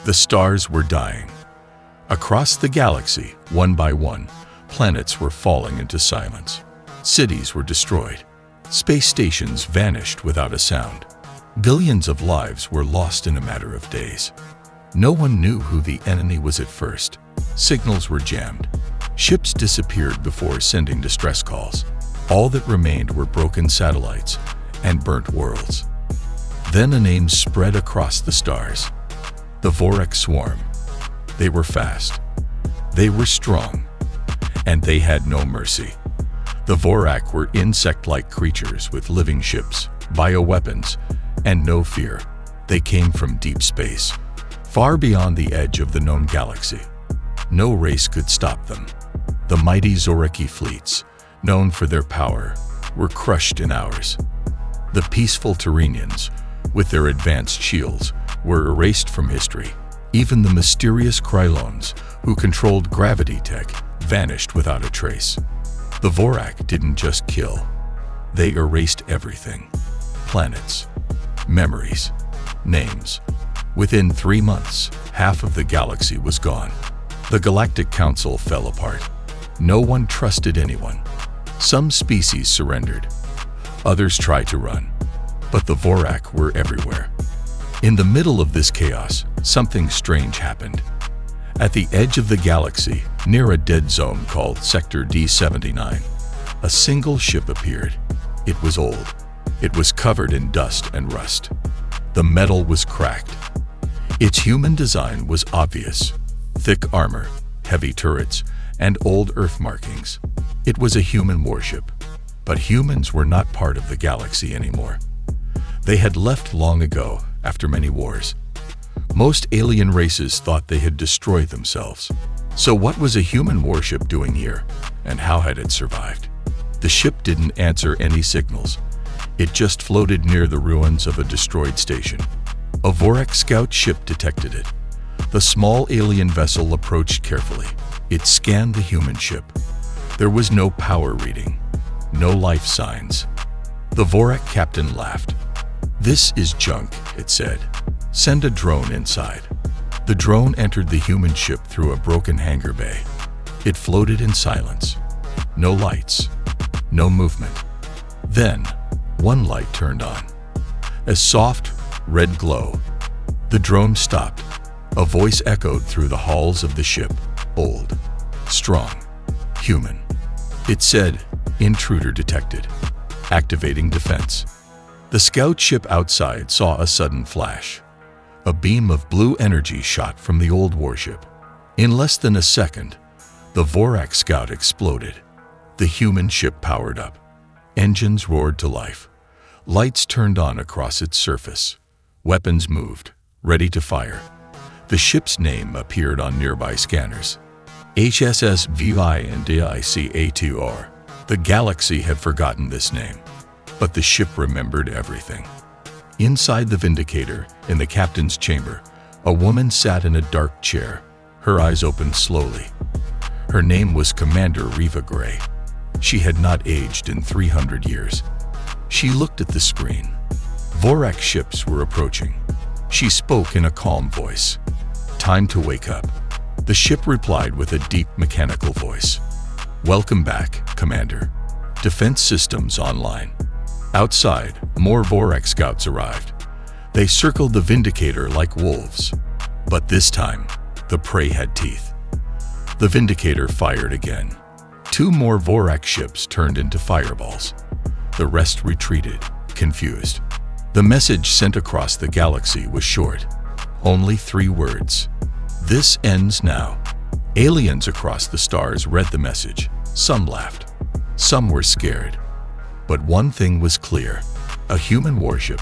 The stars were dying. Across the galaxy, one by one, planets were falling into silence. Cities were destroyed. Space stations vanished without a sound. Billions of lives were lost in a matter of days. No one knew who the enemy was at first. Signals were jammed. Ships disappeared before sending distress calls. All that remained were broken satellites and burnt worlds. Then a name spread across the stars. The Vorak Swarm. They were fast. They were strong. And they had no mercy. The Vorak were insect-like creatures with living ships, bioweapons, and no fear. They came from deep space, far beyond the edge of the known galaxy. No race could stop them. The mighty Zoraki fleets, known for their power, were crushed in hours. The peaceful Terrenians, with their advanced shields, were erased from history. Even the mysterious Krylons, who controlled gravity tech, vanished without a trace. The Vorak didn't just kill. They erased everything. Planets, memories, names. Within 3 months, half of the galaxy was gone. The Galactic Council fell apart. No one trusted anyone. Some species surrendered. Others tried to run. But the Vorak were everywhere. In the middle of this chaos, something strange happened. At the edge of the galaxy, near a dead zone called Sector D79, a single ship appeared. It was old. It was covered in dust and rust. The metal was cracked. Its human design was obvious. Thick armor, heavy turrets, and old Earth markings. It was a human warship. But humans were not part of the galaxy anymore. They had left long ago, after many wars. Most alien races thought they had destroyed themselves. So what was a human warship doing here, and how had it survived? The ship didn't answer any signals. It just floated near the ruins of a destroyed station. A Vorak scout ship detected it. The small alien vessel approached carefully. It scanned the human ship. There was no power reading, no life signs. The Vorak captain laughed. "This is junk," it said. "Send a drone inside." The drone entered the human ship through a broken hangar bay. It floated in silence. No lights, no movement. Then, one light turned on. A soft, red glow. The drone stopped. A voice echoed through the halls of the ship. Old, strong, human. It said, "Intruder detected. Activating defense." The scout ship outside saw a sudden flash. A beam of blue energy shot from the old warship. In less than a second, the Vorak scout exploded. The human ship powered up. Engines roared to life. Lights turned on across its surface. Weapons moved, ready to fire. The ship's name appeared on nearby scanners. HSSVI and DICA2R. The galaxy had forgotten this name, but the ship remembered everything. Inside the Vindicator, in the captain's chamber, a woman sat in a dark chair, her eyes opened slowly. Her name was Commander Reva Gray. She had not aged in 300 years. She looked at the screen. Vorak ships were approaching. She spoke in a calm voice. "Time to wake up." The ship replied with a deep mechanical voice. "Welcome back, Commander. Defense systems online." Outside, more Vorak scouts arrived. They circled the Vindicator like wolves. But this time, the prey had teeth. The Vindicator fired again. 2 more Vorak ships turned into fireballs. The rest retreated, confused. The message sent across the galaxy was short. Only 3 words. "This ends now." Aliens across the stars read the message. Some laughed. Some were scared. But one thing was clear. A human warship,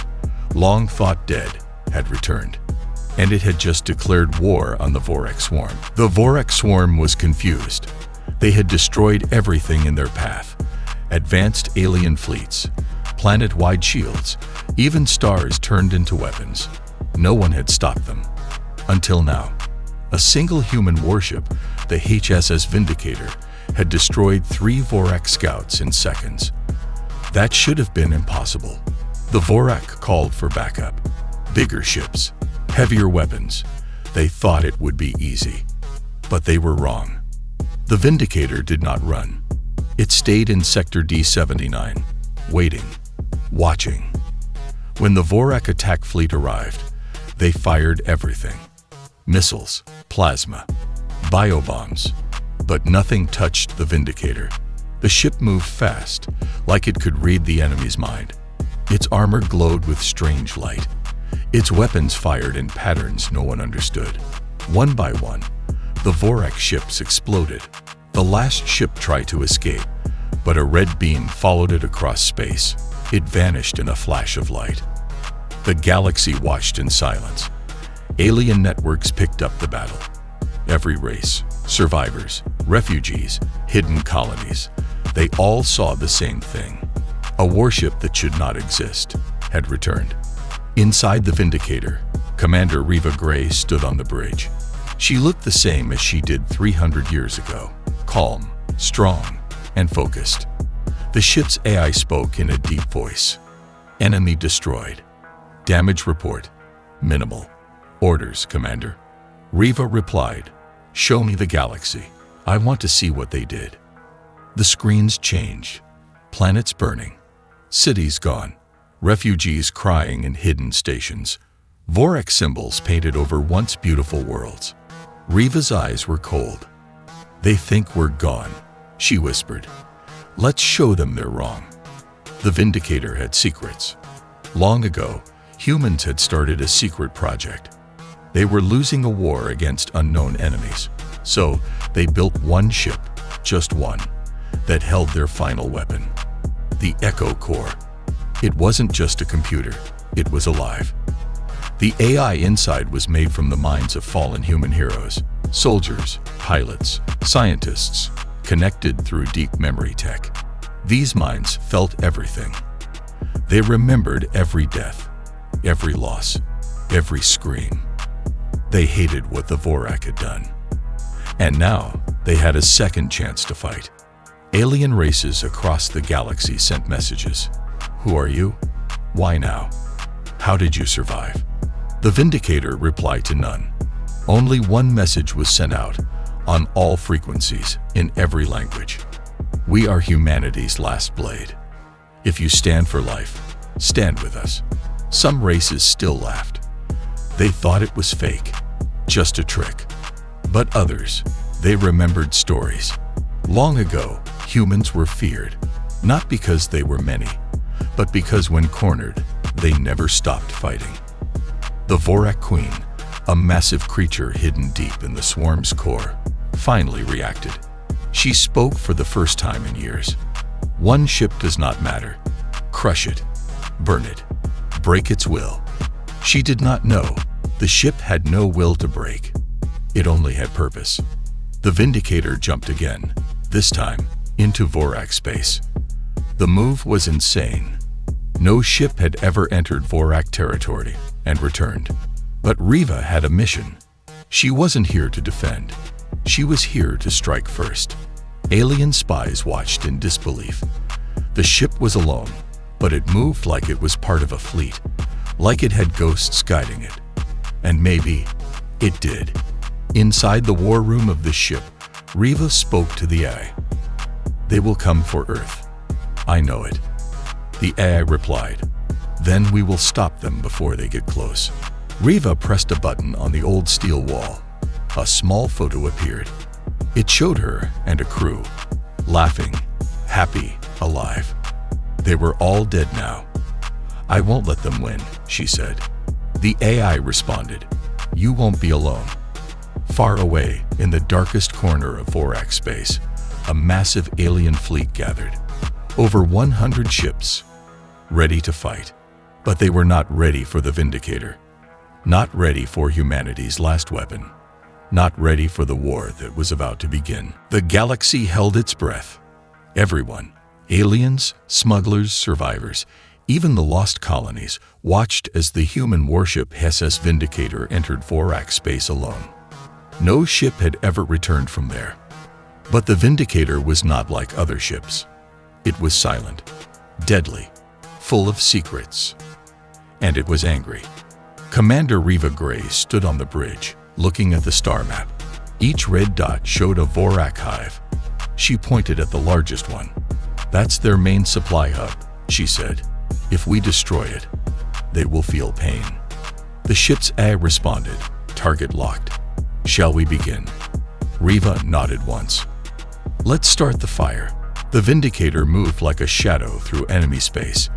long thought dead, had returned. And it had just declared war on the Vorak Swarm. The Vorak Swarm was confused. They had destroyed everything in their path. Advanced alien fleets, planet-wide shields, even stars turned into weapons. No one had stopped them. Until now. A single human warship, the HSS Vindicator, had destroyed 3 Vorak scouts in seconds. That should have been impossible. The Vorak called for backup. Bigger ships, heavier weapons. They thought it would be easy, but they were wrong. The Vindicator did not run. It stayed in Sector D-79, waiting, watching. When the Vorak attack fleet arrived, they fired everything. Missiles, plasma, biobombs, but nothing touched the Vindicator. The ship moved fast, like it could read the enemy's mind. Its armor glowed with strange light. Its weapons fired in patterns no one understood. One by one, the Vorak ships exploded. The last ship tried to escape, but a red beam followed it across space. It vanished in a flash of light. The galaxy watched in silence. Alien networks picked up the battle. Every race, survivors, refugees, hidden colonies, they all saw the same thing. A warship that should not exist had returned. Inside the Vindicator, Commander Reva Gray stood on the bridge. She looked the same as she did 300 years ago, calm, strong, and focused. The ship's AI spoke in a deep voice. Enemy destroyed. Damage report, minimal. Orders, Commander. Reva replied, "Show me the galaxy. I want to see what they did." The screens changed. Planets burning. Cities gone. Refugees crying in hidden stations. Vorak symbols painted over once beautiful worlds. Reva's eyes were cold. "They think we're gone," she whispered. "Let's show them they're wrong." The Vindicator had secrets. Long ago, humans had started a secret project. They were losing a war against unknown enemies. So, they built one ship, just one, that held their final weapon. The Echo Core. It wasn't just a computer, it was alive. The AI inside was made from the minds of fallen human heroes, soldiers, pilots, scientists, connected through deep memory tech. These minds felt everything. They remembered every death, every loss, every scream. They hated what the Vorak had done. And now, they had a second chance to fight. Alien races across the galaxy sent messages. "Who are you? Why now? How did you survive?" The Vindicator replied to none. Only one message was sent out, on all frequencies, in every language. "We are humanity's last blade. If you stand for life, stand with us." Some races still laughed. They thought it was fake, just a trick. But others, they remembered stories. Long ago, humans were feared, not because they were many, but because when cornered, they never stopped fighting. The Vorak Queen, a massive creature hidden deep in the swarm's core, finally reacted. She spoke for the first time in years. "One ship does not matter. Crush it, burn it, break its will." She did not know the ship had no will to break. It only had purpose. The Vindicator jumped again, this time into Vorak space. The move was insane. No ship had ever entered Vorak territory and returned. But Reva had a mission. She wasn't here to defend. She was here to strike first. Alien spies watched in disbelief. The ship was alone, but it moved like it was part of a fleet, like it had ghosts guiding it. And maybe it did. Inside the war room of the ship, Reva spoke to the AI. "They will come for Earth. I know it." The AI replied, "Then we will stop them before they get close." Reva pressed a button on the old steel wall. A small photo appeared. It showed her and a crew, laughing, happy, alive. They were all dead now. "I won't let them win," she said. The AI responded, "You won't be alone." Far away, in the darkest corner of Vorak space, a massive alien fleet gathered. Over 100 ships, ready to fight. But they were not ready for the Vindicator. Not ready for humanity's last weapon. Not ready for the war that was about to begin. The galaxy held its breath. Everyone, aliens, smugglers, survivors, even the lost colonies, watched as the human warship SS Vindicator entered Vorak space alone. No ship had ever returned from there. But the Vindicator was not like other ships. It was silent, deadly, full of secrets. And it was angry. Commander Reva Gray stood on the bridge, looking at the star map. Each red dot showed a Vorak hive. She pointed at the largest one. "That's their main supply hub," she said. "If we destroy it, they will feel pain." The ship's AI responded, "Target locked. Shall we begin?" Riva nodded once. "Let's start the fire." The Vindicator moved like a shadow through enemy space.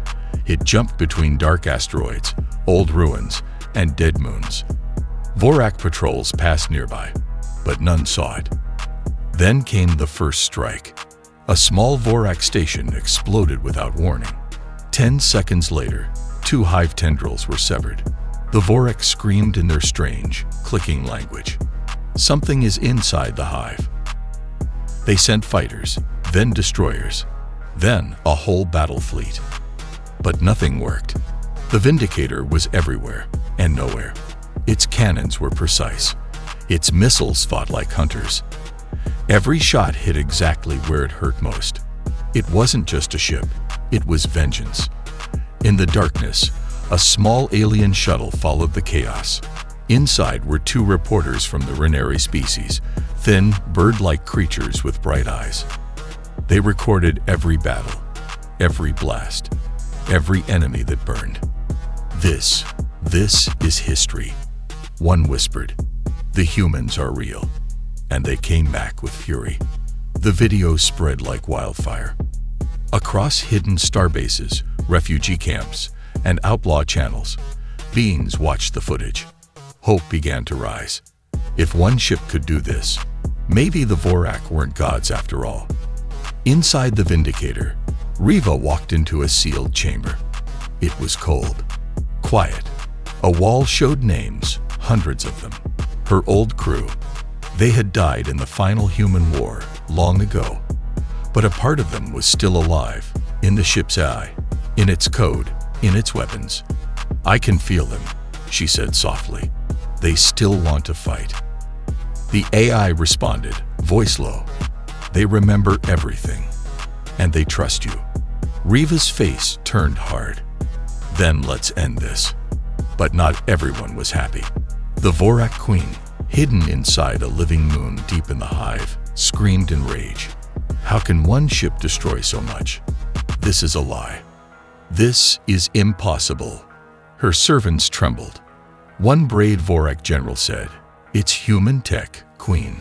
It jumped between dark asteroids, old ruins, and dead moons. Vorak patrols passed nearby, but none saw it. Then came the first strike. A small Vorak station exploded without warning. 10 seconds later, 2 hive tendrils were severed. The Vorak screamed in their strange, clicking language. Something is inside the hive. They sent fighters, then destroyers, then a whole battle fleet. But nothing worked. The Vindicator was everywhere and nowhere. Its cannons were precise. Its missiles fought like hunters. Every shot hit exactly where it hurt most. It wasn't just a ship, it was vengeance. In the darkness, a small alien shuttle followed the chaos. Inside were 2 reporters from the Reneri species, thin, bird-like creatures with bright eyes. They recorded every battle, every blast, every enemy that burned. This is history." One whispered, "The humans are real." And they came back with fury. The video spread like wildfire. Across hidden starbases, refugee camps, and outlaw channels, beings watched the footage. Hope began to rise. If one ship could do this, maybe the Vorak weren't gods after all. Inside the Vindicator, Riva walked into a sealed chamber. It was cold, quiet. A wall showed names, hundreds of them. Her old crew. They had died in the final human war, long ago. But a part of them was still alive, in the ship's eye, in its code, in its weapons. "I can feel them," she said softly. "They still want to fight." The AI responded, voice low. "They remember everything. And they trust you." Riva's face turned hard. "Then let's end this." But not everyone was happy. The Vorak Queen, hidden inside a living moon deep in the hive, screamed in rage. "How can one ship destroy so much? This is a lie. This is impossible." Her servants trembled. One brave Vorak general said, "It's human tech, Queen.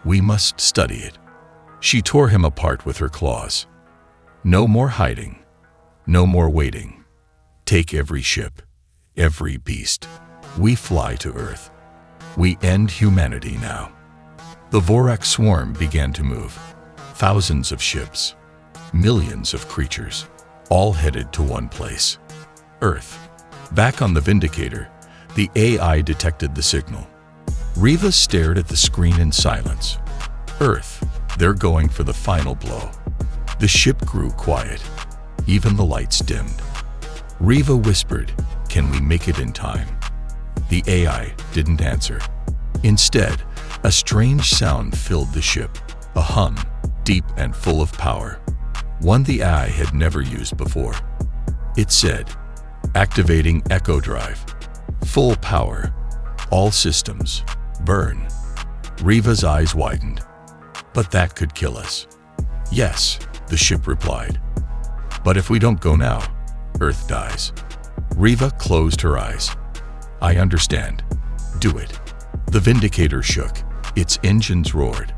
We must study it." She tore him apart with her claws. "No more hiding. No more waiting. Take every ship, every beast. We fly to Earth. We end humanity now." The Vorak swarm began to move. Thousands of ships, millions of creatures, all headed to one place. Earth. Back on the Vindicator, the AI detected the signal. Riva stared at the screen in silence. Earth. They're going for the final blow. The ship grew quiet. Even the lights dimmed. Riva whispered, "Can we make it in time?" The AI didn't answer. Instead, a strange sound filled the ship, a hum, deep and full of power, one the AI had never used before. It said, "Activating Echo Drive. Full power. All systems. Burn." Riva's eyes widened. "But that could kill us." "Yes," the ship replied. "But if we don't go now, Earth dies." Riva closed her eyes. "I understand. Do it." The Vindicator shook. Its engines roared.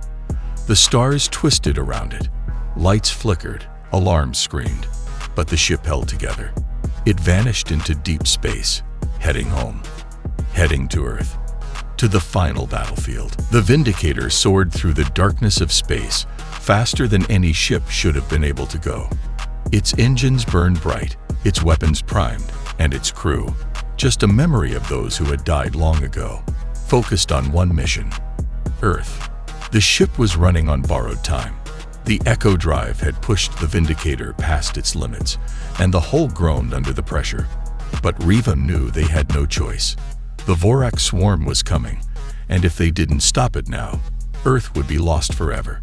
The stars twisted around it. Lights flickered. Alarms screamed. But the ship held together. It vanished into deep space, heading home. Heading to Earth. To the final battlefield. The Vindicator soared through the darkness of space, faster than any ship should have been able to go. Its engines burned bright, its weapons primed, and its crew, just a memory of those who had died long ago, focused on one mission: Earth. The ship was running on borrowed time. The Echo Drive had pushed the Vindicator past its limits, and the hull groaned under the pressure. But Riva knew they had no choice. The Vorak swarm was coming, and if they didn't stop it now, Earth would be lost forever.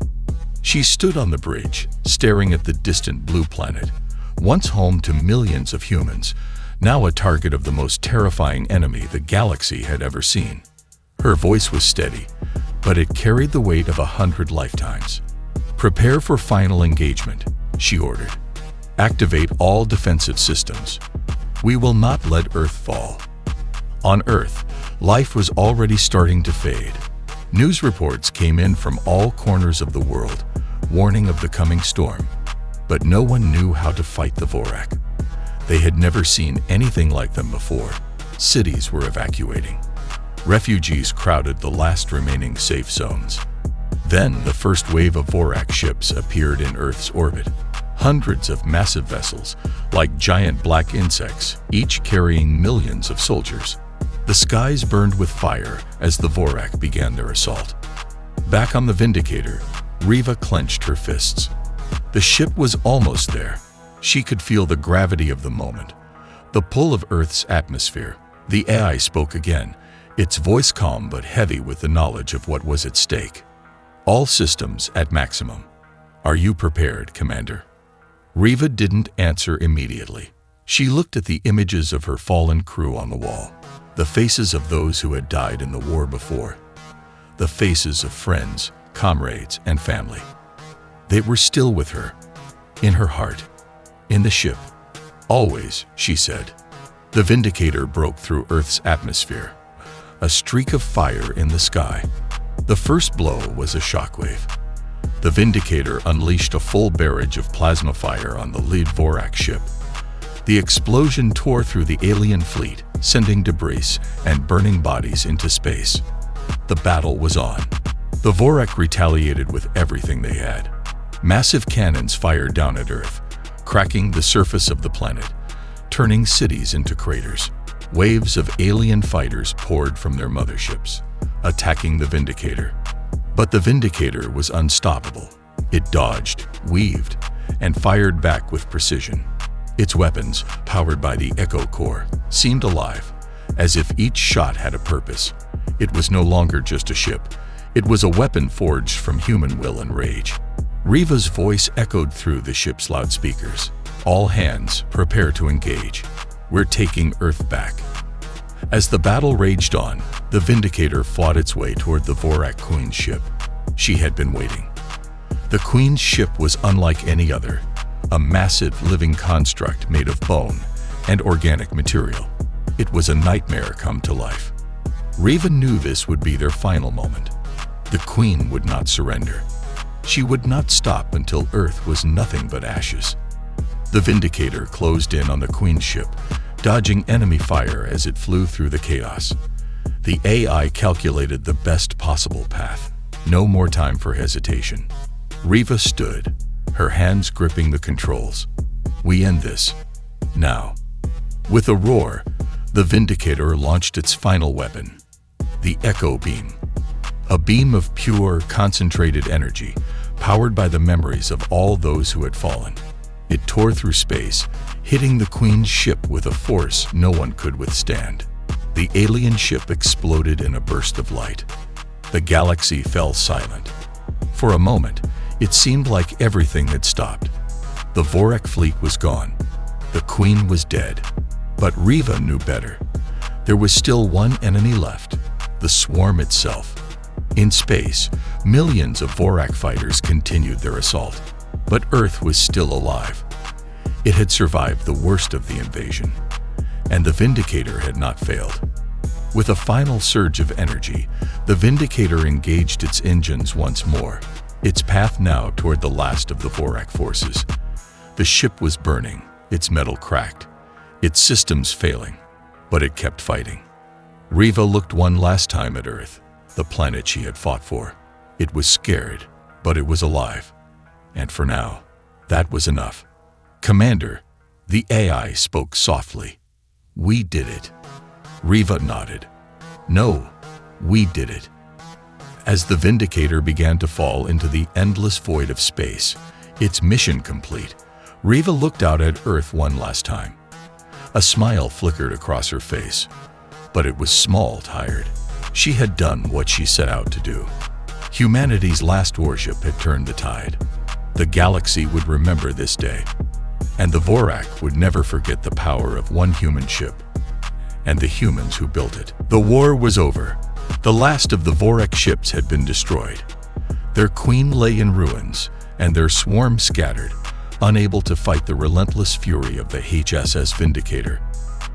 She stood on the bridge, staring at the distant blue planet, once home to millions of humans, now a target of the most terrifying enemy the galaxy had ever seen. Her voice was steady, but it carried the weight of 100 lifetimes. "Prepare for final engagement," she ordered. "Activate all defensive systems. We will not let Earth fall." On Earth, life was already starting to fade. News reports came in from all corners of the world, warning of the coming storm. But no one knew how to fight the Vorak. They had never seen anything like them before. Cities were evacuating. Refugees crowded the last remaining safe zones. Then the first wave of Vorak ships appeared in Earth's orbit. Hundreds of massive vessels, like giant black insects, each carrying millions of soldiers. The skies burned with fire as the Vorak began their assault. Back on the Vindicator, Riva clenched her fists. The ship was almost there. She could feel the gravity of the moment, the pull of Earth's atmosphere. The AI spoke again, its voice calm but heavy with the knowledge of what was at stake. "All systems at maximum. Are you prepared, Commander?" Riva didn't answer immediately. She looked at the images of her fallen crew on the wall, the faces of those who had died in the war before, the faces of friends, comrades, and family. They were still with her, in her heart, in the ship. "Always," she said. The Vindicator broke through Earth's atmosphere, a streak of fire in the sky. The first blow was a shockwave. The Vindicator unleashed a full barrage of plasma fire on the lead Vorak ship. The explosion tore through the alien fleet, sending debris and burning bodies into space. The battle was on. The Vorak retaliated with everything they had. Massive cannons fired down at Earth, cracking the surface of the planet, turning cities into craters. Waves of alien fighters poured from their motherships, attacking the Vindicator. But the Vindicator was unstoppable. It dodged, weaved, and fired back with precision. Its weapons, powered by the Echo Core, seemed alive, as if each shot had a purpose. It was no longer just a ship. It was a weapon forged from human will and rage. Riva's voice echoed through the ship's loudspeakers. "All hands, prepare to engage. We're taking Earth back." As the battle raged on, the Vindicator fought its way toward the Vorak Queen's ship. She had been waiting. The Queen's ship was unlike any other, a massive living construct made of bone and organic material. It was a nightmare come to life. Riva knew this would be their final moment. The Queen would not surrender. She would not stop until Earth was nothing but ashes. The Vindicator closed in on the Queen's ship, dodging enemy fire as it flew through the chaos. The AI calculated the best possible path. No more time for hesitation. Riva stood, her hands gripping the controls. "We end this. Now." With a roar, the Vindicator launched its final weapon, the Echo Beam. A beam of pure, concentrated energy, powered by the memories of all those who had fallen. It tore through space, hitting the Queen's ship with a force no one could withstand. The alien ship exploded in a burst of light. The galaxy fell silent. For a moment, it seemed like everything had stopped. The Vorak fleet was gone. The Queen was dead. But Riva knew better. There was still one enemy left, the swarm itself. In space, millions of Vorak fighters continued their assault. But Earth was still alive. It had survived the worst of the invasion, and the Vindicator had not failed. With a final surge of energy, the Vindicator engaged its engines once more, its path now toward the last of the Vorak forces. The ship was burning, its metal cracked, its systems failing, but it kept fighting. Riva looked one last time at Earth, the planet she had fought for. It was scared, but it was alive. And for now, that was enough. "Commander," the AI spoke softly. "We did it." Riva nodded. "No, we did it." As the Vindicator began to fall into the endless void of space, its mission complete, Riva looked out at Earth one last time. A smile flickered across her face, but it was small, tired. She had done what she set out to do. Humanity's last warship had turned the tide. The galaxy would remember this day, and the Vorak would never forget the power of one human ship and the humans who built it. The war was over, The last of the Vorak ships had been destroyed. Their queen lay in ruins, and their swarm scattered, unable to fight the relentless fury of the HSS Vindicator.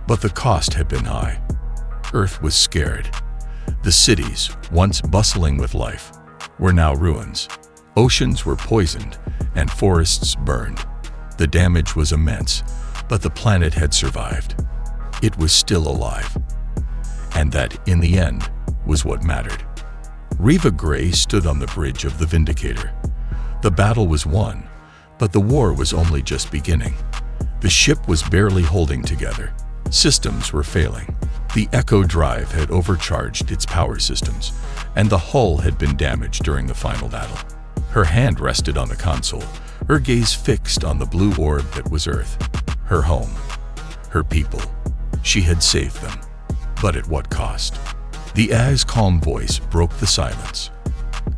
But the cost had been high. Earth was scared. The cities, once bustling with life, were now ruins. Oceans were poisoned, and forests burned. The damage was immense, but the planet had survived. It was still alive. And that, in the end, was what mattered. Reva Gray stood on the bridge of the Vindicator. The battle was won, but the war was only just beginning. The ship was barely holding together. Systems were failing. The Echo Drive had overcharged its power systems, and the hull had been damaged during the final battle. Her hand rested on the console, her gaze fixed on the blue orb that was Earth. Her home. Her people. She had saved them. But at what cost? The AI's calm voice broke the silence.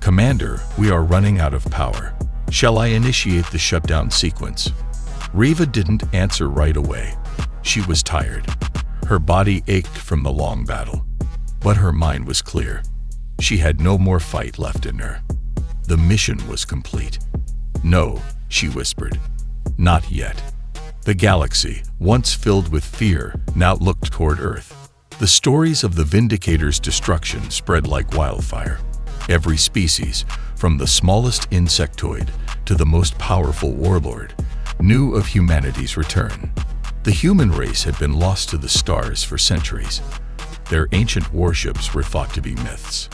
"Commander, we are running out of power. Shall I initiate the shutdown sequence?" Reva didn't answer right away. She was tired. Her body ached from the long battle. But her mind was clear. She had no more fight left in her. The mission was complete. "No," she whispered. "Not yet." The galaxy, once filled with fear, now looked toward Earth. The stories of the Vindicator's destruction spread like wildfire. Every species, from the smallest insectoid to the most powerful warlord, knew of humanity's return. The human race had been lost to the stars for centuries. Their ancient warships were thought to be myths.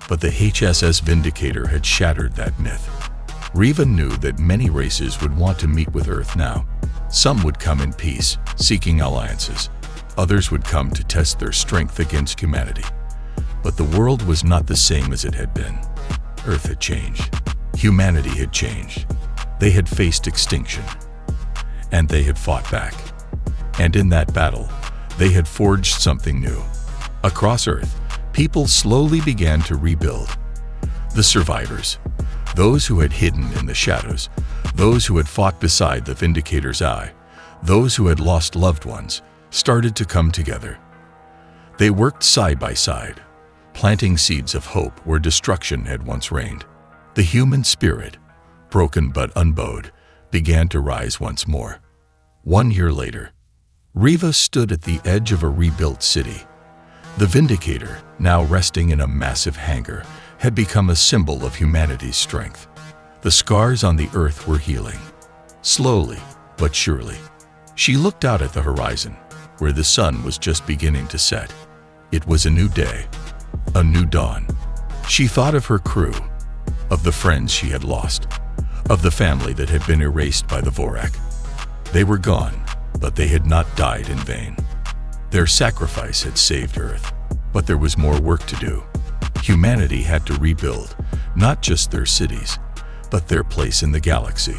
But the HSS Vindicator had shattered that myth. Reva knew that many races would want to meet with Earth now. Some would come in peace, seeking alliances. Others would come to test their strength against humanity. But the world was not the same as it had been. Earth had changed. Humanity had changed. They had faced extinction. And they had fought back. And in that battle, they had forged something new. Across Earth, people slowly began to rebuild. The survivors, those who had hidden in the shadows, those who had fought beside the Vindicator's eye, those who had lost loved ones, started to come together. They worked side by side, planting seeds of hope where destruction had once reigned. The human spirit, broken but unbowed, began to rise once more. 1 year later, Reva stood at the edge of a rebuilt city. The Vindicator, now resting in a massive hangar, had become a symbol of humanity's strength. The scars on the Earth were healing. Slowly, but surely. She looked out at the horizon, where the sun was just beginning to set. It was a new day, a new dawn. She thought of her crew, of the friends she had lost, of the family that had been erased by the Vorak. They were gone, but they had not died in vain. Their sacrifice had saved Earth, but there was more work to do. Humanity had to rebuild, not just their cities, but their place in the galaxy.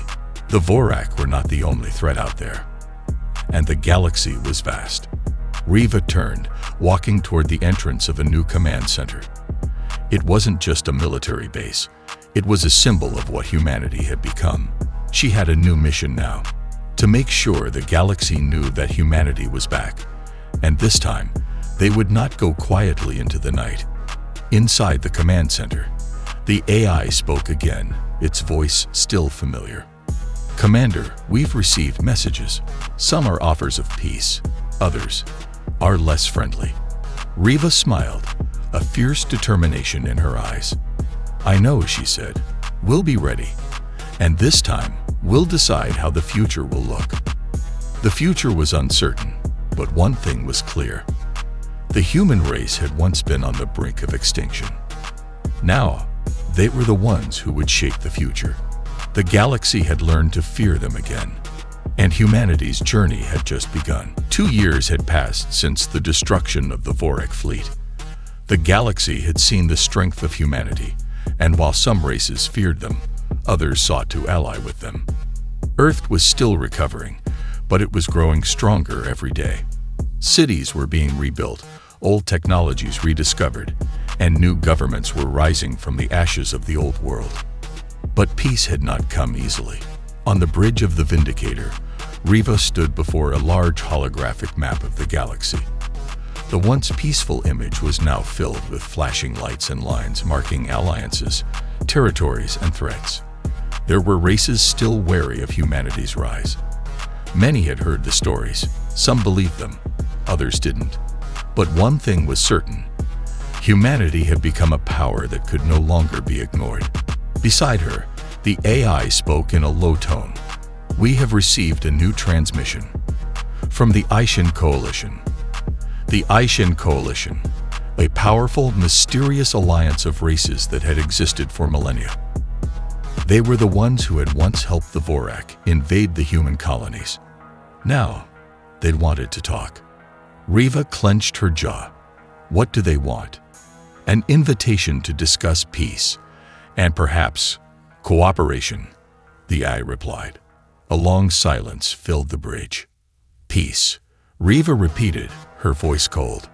The Vorak were not the only threat out there. And the galaxy was vast. Reva turned, walking toward the entrance of a new command center. It wasn't just a military base. It was a symbol of what humanity had become. She had a new mission now, to make sure the galaxy knew that humanity was back. And this time, they would not go quietly into the night. Inside the command center, the AI spoke again, its voice still familiar. "Commander, we've received messages. Some are offers of peace, others are less friendly." Reva smiled, a fierce determination in her eyes. "I know," she said. "We'll be ready. And this time, we'll decide how the future will look." The future was uncertain, but one thing was clear. The human race had once been on the brink of extinction. Now, they were the ones who would shape the future. The galaxy had learned to fear them again, and humanity's journey had just begun. 2 years had passed since the destruction of the Vorak fleet. The galaxy had seen the strength of humanity, and while some races feared them, others sought to ally with them. Earth was still recovering, but it was growing stronger every day. Cities were being rebuilt, old technologies rediscovered, and new governments were rising from the ashes of the old world. But peace had not come easily. On the bridge of the Vindicator, Reva stood before a large holographic map of the galaxy. The once peaceful image was now filled with flashing lights and lines marking alliances, territories, and threats. There were races still wary of humanity's rise. Many had heard the stories. Some believed them, others didn't. But one thing was certain. Humanity had become a power that could no longer be ignored. Beside her, the AI spoke in a low tone. "We have received a new transmission from the Aishan Coalition." The Aishan Coalition, a powerful, mysterious alliance of races that had existed for millennia. They were the ones who had once helped the Vorak invade the human colonies. Now, they wanted to talk. Riva clenched her jaw. What do they want? An invitation to discuss peace, and perhaps cooperation, the AI replied. A long silence filled the bridge. Peace, Riva repeated, her voice cold.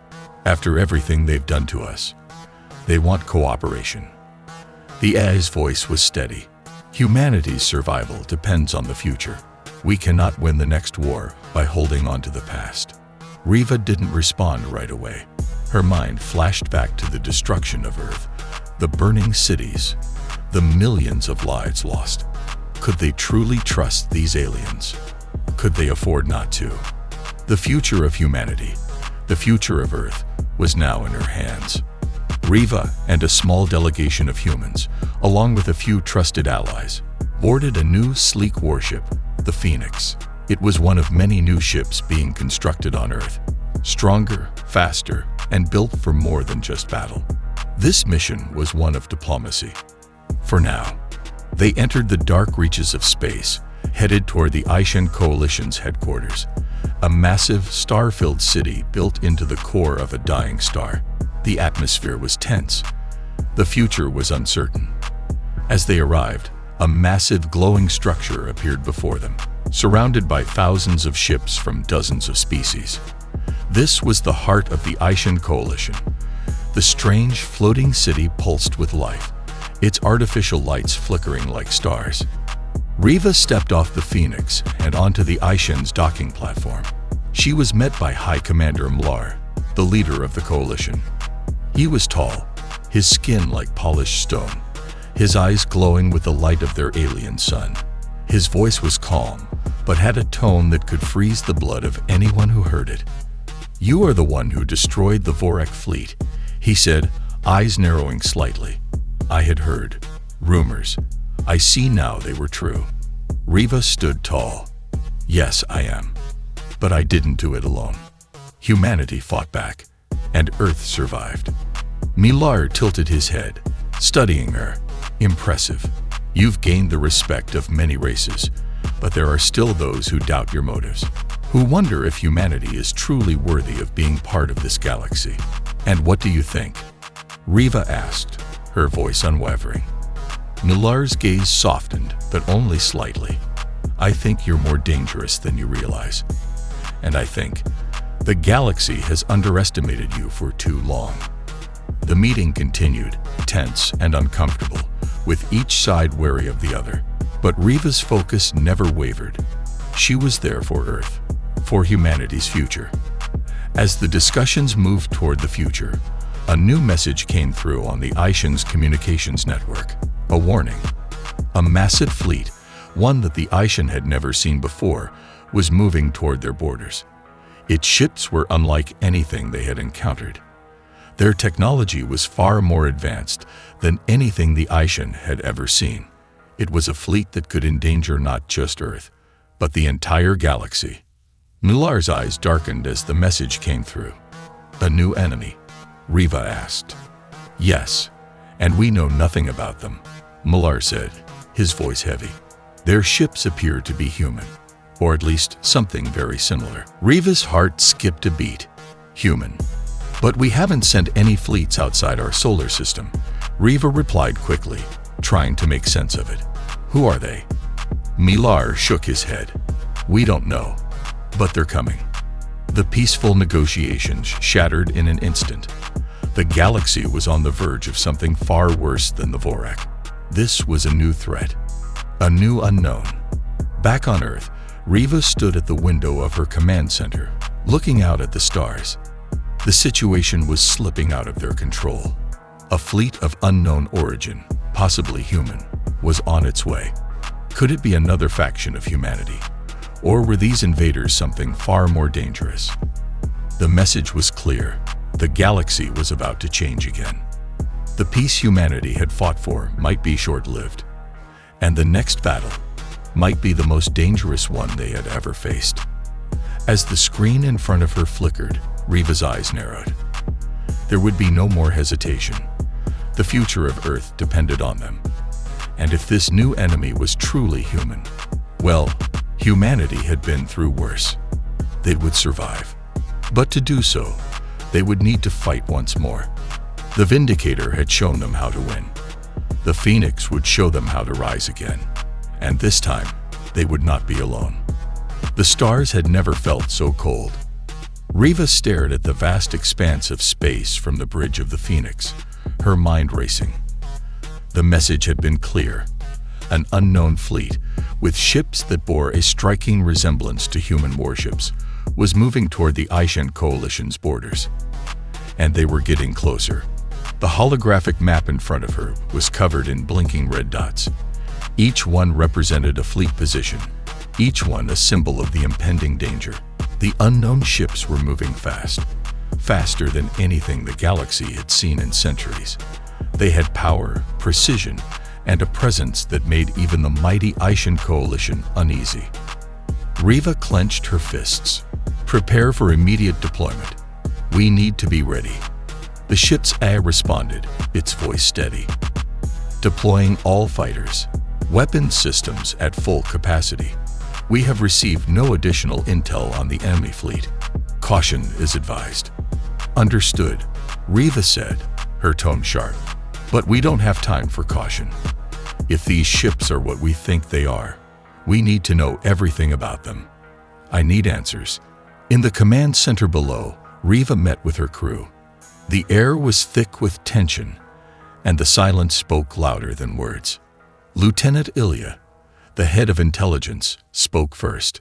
After everything they've done to us, they want cooperation. The AI's voice was steady. Humanity's survival depends on the future. We cannot win the next war by holding on to the past. Riva didn't respond right away. Her mind flashed back to the destruction of Earth, the burning cities, the millions of lives lost. Could they truly trust these aliens? Could they afford not to? The future of humanity, the future of Earth, was now in her hands. Riva and a small delegation of humans, along with a few trusted allies, boarded a new sleek warship, the Phoenix. It was one of many new ships being constructed on Earth, stronger, faster, and built for more than just battle. This mission was one of diplomacy. For now, they entered the dark reaches of space, headed toward the Aishan Coalition's headquarters, a massive, star-filled city built into the core of a dying star. The atmosphere was tense. The future was uncertain. As they arrived, a massive glowing structure appeared before them, surrounded by thousands of ships from dozens of species. This was the heart of the Aishan Coalition. The strange, floating city pulsed with life, its artificial lights flickering like stars. Riva stepped off the Phoenix and onto the Aishan's docking platform. She was met by High Commander Mlar, the leader of the coalition. He was tall, his skin like polished stone, his eyes glowing with the light of their alien sun. His voice was calm, but had a tone that could freeze the blood of anyone who heard it. "You are the one who destroyed the Vorak fleet," he said, eyes narrowing slightly. "I had heard rumors. I see now they were true." Riva stood tall. "Yes, I am. But I didn't do it alone. Humanity fought back, and Earth survived." Milar tilted his head, studying her. "Impressive. You've gained the respect of many races, but there are still those who doubt your motives, who wonder if humanity is truly worthy of being part of this galaxy." "And what do you think?" Riva asked, her voice unwavering. Milar's gaze softened, but only slightly. "I think you're more dangerous than you realize. And I think the galaxy has underestimated you for too long." The meeting continued, tense and uncomfortable, with each side wary of the other. But Riva's focus never wavered. She was there for Earth, for humanity's future. As the discussions moved toward the future, a new message came through on the Aishan's communications network. A warning. A massive fleet, one that the Aishan had never seen before, was moving toward their borders. Its ships were unlike anything they had encountered. Their technology was far more advanced than anything the Aishan had ever seen. It was a fleet that could endanger not just Earth, but the entire galaxy. Milar's eyes darkened as the message came through. "A new enemy?" Riva asked. "Yes, and we know nothing about them," Milar said, his voice heavy. "Their ships appear to be human, or at least something very similar." Riva's heart skipped a beat. "Human. But we haven't sent any fleets outside our solar system," Riva replied quickly, trying to make sense of it. "Who are they?" Milar shook his head. "We don't know, but they're coming." The peaceful negotiations shattered in an instant. The galaxy was on the verge of something far worse than the Vorak. This was a new threat, a new unknown. Back on Earth, Riva stood at the window of her command center, looking out at the stars. The situation was slipping out of their control. A fleet of unknown origin, possibly human, was on its way. Could it be another faction of humanity? Or were these invaders something far more dangerous? The message was clear. The galaxy was about to change again. The peace humanity had fought for might be short-lived, and the next battle might be the most dangerous one they had ever faced. As the screen in front of her flickered, Reva's eyes narrowed. There would be no more hesitation. The future of Earth depended on them. And if this new enemy was truly human, well, humanity had been through worse. They would survive. But to do so, they would need to fight once more. The Vindicator had shown them how to win. The Phoenix would show them how to rise again. And this time, they would not be alone. The stars had never felt so cold. Reva stared at the vast expanse of space from the bridge of the Phoenix, her mind racing. The message had been clear. An unknown fleet, with ships that bore a striking resemblance to human warships, was moving toward the Aishan Coalition's borders. And they were getting closer. The holographic map in front of her was covered in blinking red dots. Each one represented a fleet position, each one a symbol of the impending danger. The unknown ships were moving fast, faster than anything the galaxy had seen in centuries. They had power, precision, and a presence that made even the mighty Aishan Coalition uneasy. Reva clenched her fists. Prepare for immediate deployment. We need to be ready. The ship's A responded, its voice steady. Deploying all fighters. Weapon systems at full capacity. We have received no additional intel on the enemy fleet. Caution is advised. Understood, Reva said, her tone sharp. But we don't have time for caution. If these ships are what we think they are, we need to know everything about them. I need answers. In the command center below, Reva met with her crew. The air was thick with tension, and the silence spoke louder than words. Lieutenant Ilya, the head of intelligence, spoke first.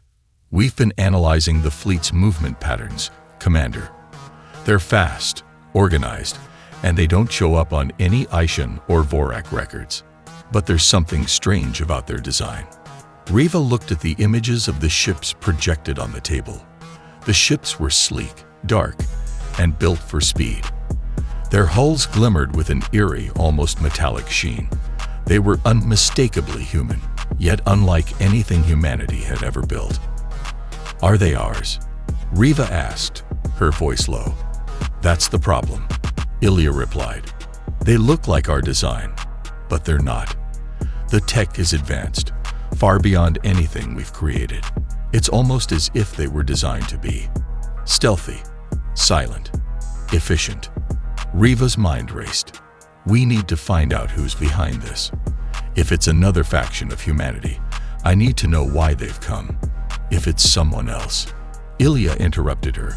We've been analyzing the fleet's movement patterns, Commander. They're fast, organized, and they don't show up on any Aishan or Vorak records. But there's something strange about their design. Reva looked at the images of the ships projected on the table. The ships were sleek, dark, and built for speed. Their hulls glimmered with an eerie, almost metallic sheen. They were unmistakably human, yet unlike anything humanity had ever built. Are they ours? Reva asked, her voice low. That's the problem, Ilya replied. They look like our design, but they're not. The tech is advanced, far beyond anything we've created. It's almost as if they were designed to be stealthy, silent, efficient. Reva's mind raced. We need to find out who's behind this. If it's another faction of humanity, I need to know why they've come. If it's someone else. Ilya interrupted her.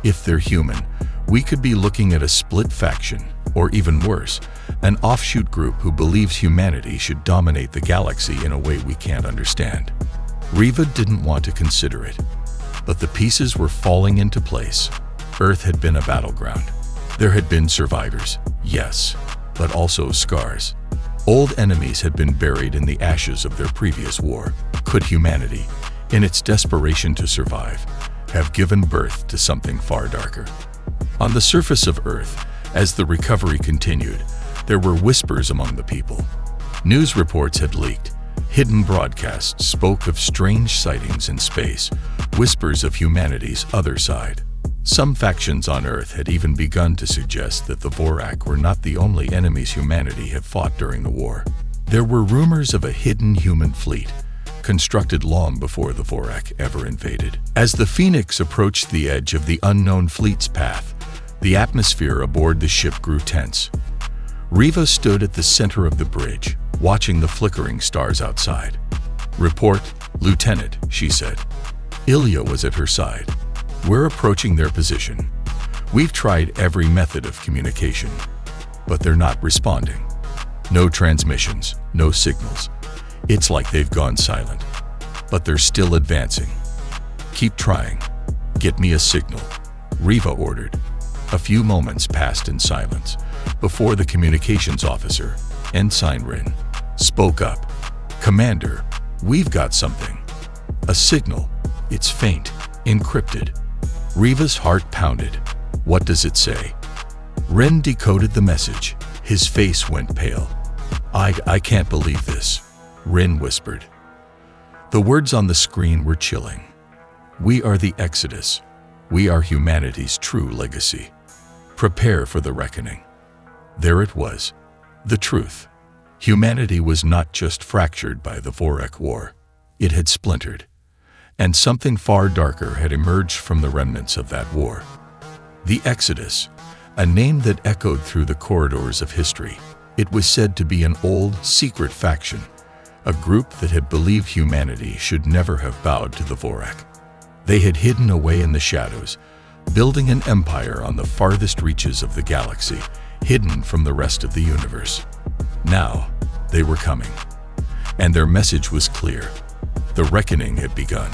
If they're human, we could be looking at a split faction, or even worse, an offshoot group who believes humanity should dominate the galaxy in a way we can't understand. Reva didn't want to consider it, but the pieces were falling into place. Earth had been a battleground. There had been survivors, yes, but also scars. Old enemies had been buried in the ashes of their previous war. Could humanity, in its desperation to survive, have given birth to something far darker? On the surface of Earth, as the recovery continued, there were whispers among the people. News reports had leaked. Hidden broadcasts spoke of strange sightings in space, whispers of humanity's other side. Some factions on Earth had even begun to suggest that the Vorak were not the only enemies humanity had fought during the war. There were rumors of a hidden human fleet, constructed long before the Vorak ever invaded. As the Phoenix approached the edge of the unknown fleet's path, the atmosphere aboard the ship grew tense. Reva stood at the center of the bridge, watching the flickering stars outside. "Report, Lieutenant," she said. Ilya was at her side. "We're approaching their position. We've tried every method of communication, but they're not responding. No transmissions, no signals. It's like they've gone silent. But they're still advancing. Keep trying. Get me a signal," Reva ordered. A few moments passed in silence before the communications officer, Ensign Rin, spoke up. "Commander, we've got something. A signal. It's faint, encrypted." Riva's heart pounded. "What does it say?" Rin decoded the message. His face went pale. I can't believe this," Rin whispered. The words on the screen were chilling. "We are the Exodus. We are humanity's true legacy. Prepare for the reckoning." There it was, the truth. Humanity was not just fractured by the Vorek War. It had splintered. And something far darker had emerged from the remnants of that war. The Exodus, a name that echoed through the corridors of history. It was said to be an old, secret faction, a group that had believed humanity should never have bowed to the Vorek. They had hidden away in the shadows, building an empire on the farthest reaches of the galaxy, hidden from the rest of the universe. Now, they were coming. And their message was clear. The reckoning had begun.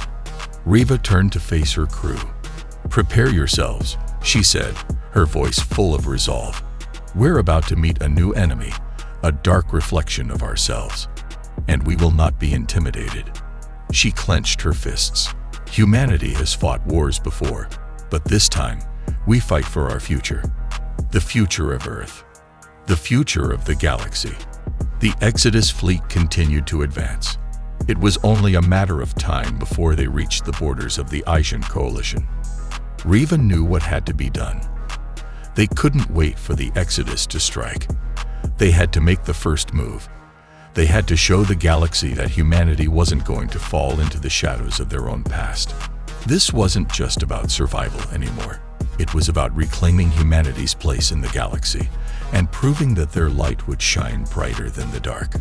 Riva turned to face her crew. "Prepare yourselves," she said, her voice full of resolve. "We're about to meet a new enemy, a dark reflection of ourselves. And we will not be intimidated." She clenched her fists. "Humanity has fought wars before, but this time, we fight for our future. The future of Earth. The future of the galaxy." The Exodus fleet continued to advance. It was only a matter of time before they reached the borders of the Aishan coalition. Riva knew what had to be done. They couldn't wait for the Exodus to strike. They had to make the first move. They had to show the galaxy that humanity wasn't going to fall into the shadows of their own past. This wasn't just about survival anymore. It was about reclaiming humanity's place in the galaxy and proving that their light would shine brighter than the dark.